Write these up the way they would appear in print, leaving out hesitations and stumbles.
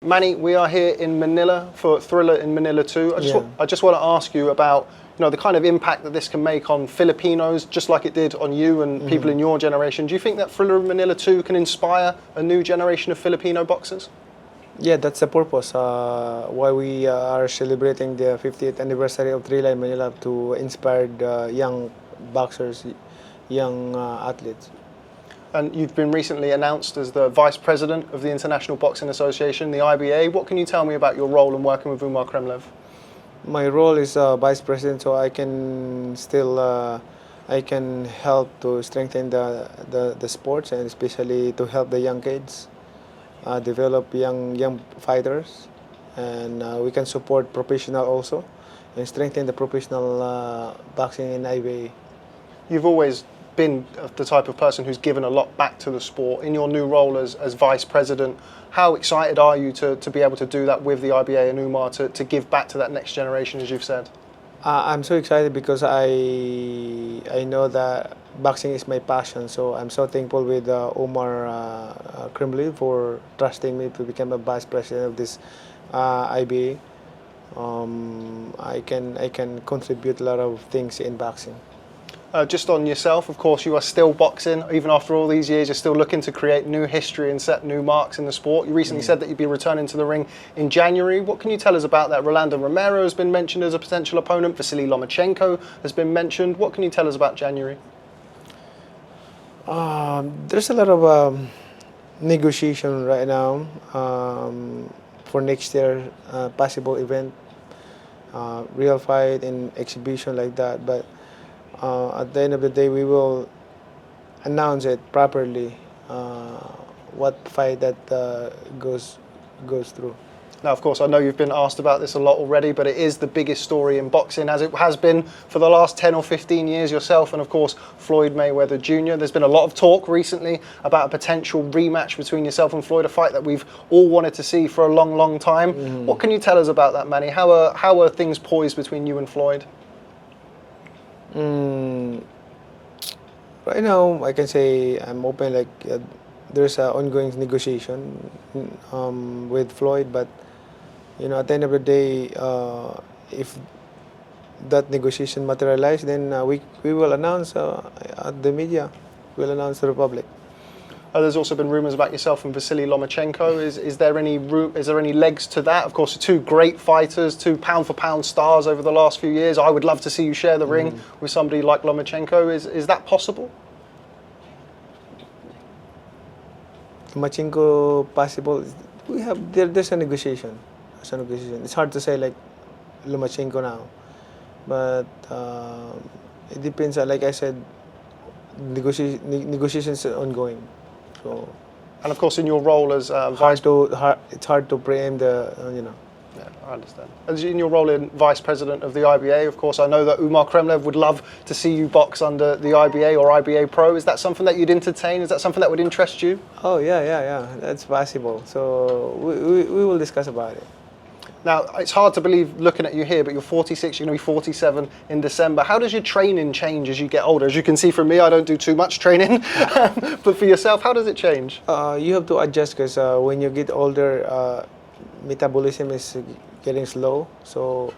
Manny, we are here in Manila for Thrilla in Manila too. I just want to ask you about the kind of impact that this can make on Filipinos, just like it did on you and people in your generation. Do you think that Thrilla in Manila too can inspire a new generation of Filipino boxers? Yeah, that's the purpose why we are celebrating the 50th anniversary of Thrilla in Manila, to inspire the young boxers, young athletes. And you've been recently announced as the Vice President of the International Boxing Association, the IBA. What can you tell me about your role in working with Umar Kremlev? My role is Vice President, so I can still I can help to strengthen the sports, and especially to help the young kids develop young fighters, and we can support professional also and strengthen the professional boxing in IBA. You've always been the type of person who's given a lot back to the sport. In your new role as Vice President, how excited are you to be able to do that with the IBA and Umar, to give back to that next generation, as you've said? I'm so excited because I know that boxing is my passion, so I'm so thankful with Umar Kremlev for trusting me to become a Vice President of this IBA. I can contribute a lot of things in boxing. Just on yourself, of course, you are still boxing. Even after all these years, you're still looking to create new history and set new marks in the sport. You recently said that you'd be returning to the ring in January. What can you tell us about that? Rolando Romero has been mentioned as a potential opponent. Vasily Lomachenko has been mentioned. What can you tell us about January? There's a lot of negotiation right now for next year, possible event, real fight and exhibition like that. But at the end of the day, we will announce it properly, what fight that goes through. Now, of course, I know you've been asked about this a lot already, but it is the biggest story in boxing, as it has been for the last 10 or 15 years. Yourself and, of course, Floyd Mayweather Jr. There's been a lot of talk recently about a potential rematch between yourself and Floyd, a fight that we've all wanted to see for a long, long time. What can you tell us about that, Manny? How are things poised between you and Floyd? Right now, I can say I'm open. Like there's an ongoing negotiation with Floyd, but at the end of the day, if that negotiation materializes, then we will announce at the media. We'll announce to the public. There's also been rumours about yourself and Vasily Lomachenko. Is there any legs to that? Of course, two great fighters, two pound-for-pound stars over the last few years. I would love to see you share the ring with somebody like Lomachenko. Is that possible? Lomachenko possible? There's a negotiation. It's hard to say like Lomachenko now, but it depends. Like I said, negotiations are ongoing. So, and of course, in your role as it's hard to preempt the Yeah, I understand. As in your role in Vice President of the IBA, of course, I know that Umar Kremlev would love to see you box under the IBA or IBA Pro. Is that something that you'd entertain? Is that something that would interest you? Oh yeah. That's possible. So we will discuss about it. Now, it's hard to believe looking at you here, but you're 46, you're going to be 47 in December. How does your training change as you get older? As you can see from me, I don't do too much training. But for yourself, how does it change? You have to adjust because when you get older, metabolism is getting slow. So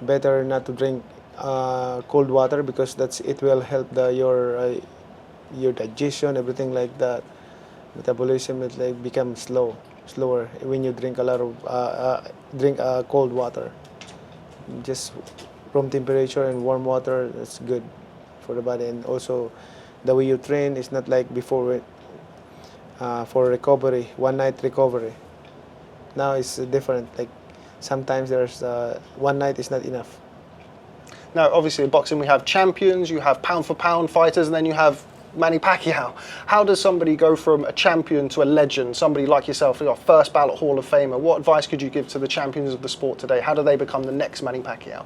better not to drink cold water because it will help your digestion, everything like that. Metabolism is like become slower when you drink a lot of drink cold water. Just room temperature and warm water, that's good for the body. And also the way you train is not like before for recovery, one night recovery. Now it's different. Like sometimes there's one night is not enough. Now, obviously in boxing we have champions, you have pound for pound fighters, and then you have Manny Pacquiao. How does somebody go from a champion to a legend, somebody like yourself, your first ballot Hall of Famer? What advice could you give to the champions of the sport today? How do they become the next Manny Pacquiao?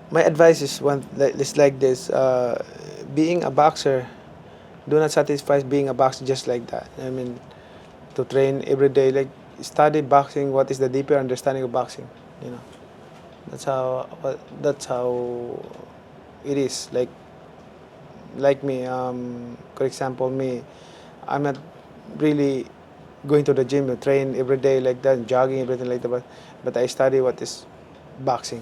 My advice is like this. Being a boxer, do not satisfy being a boxer just like that. I mean, to train every day, like study boxing, what is the deeper understanding of boxing, That's how it is. Like me, for example, I'm not really going to the gym, train every day like that, jogging, everything like that. But I study what is boxing.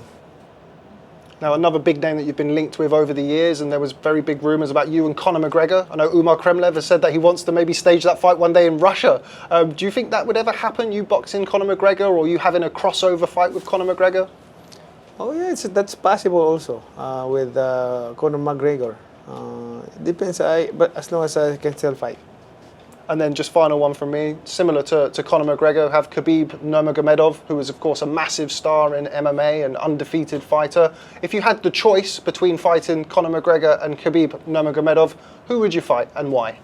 Now, another big name that you've been linked with over the years, and there was very big rumours about you and Conor McGregor. I know Umar Kremlev has said that he wants to maybe stage that fight one day in Russia. Do you think that would ever happen, you boxing Conor McGregor, or you having a crossover fight with Conor McGregor? Oh yeah, that's possible also with Conor McGregor. It depends, but as long as I can still fight. And then just final one from me, similar to Conor McGregor, have Khabib Nurmagomedov, who is of course a massive star in MMA, an undefeated fighter. If you had the choice between fighting Conor McGregor and Khabib Nurmagomedov, who would you fight and why?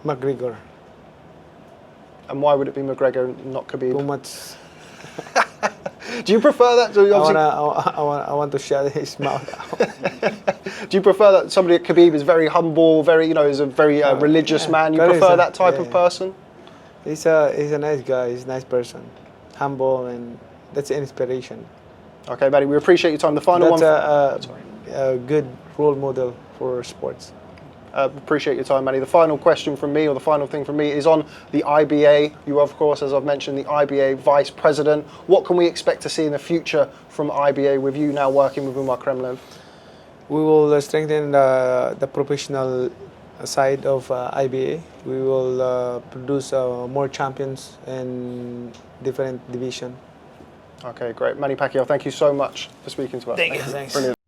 McGregor. And why would it be McGregor, not Khabib? Too much. Do you prefer that? So I want to shut his mouth out. Do you prefer that somebody at Khabib is very humble, is a very religious man? You prefer that type of person? He's a nice guy. He's a nice person, humble, and that's an inspiration. Okay, Manny, we appreciate your time. The final one. That's a good role model for sports. Appreciate your time, Manny. The final question from me, or the final thing from me, is on the IBA. You are, of course, as I've mentioned, the IBA Vice President. What can we expect to see in the future from IBA with you now working with Umar Kremlev? We will strengthen the professional side of IBA. We will produce more champions in different divisions. Okay, great. Manny Pacquiao, thank you so much for speaking to us. Thank you. Thanks. Brilliant.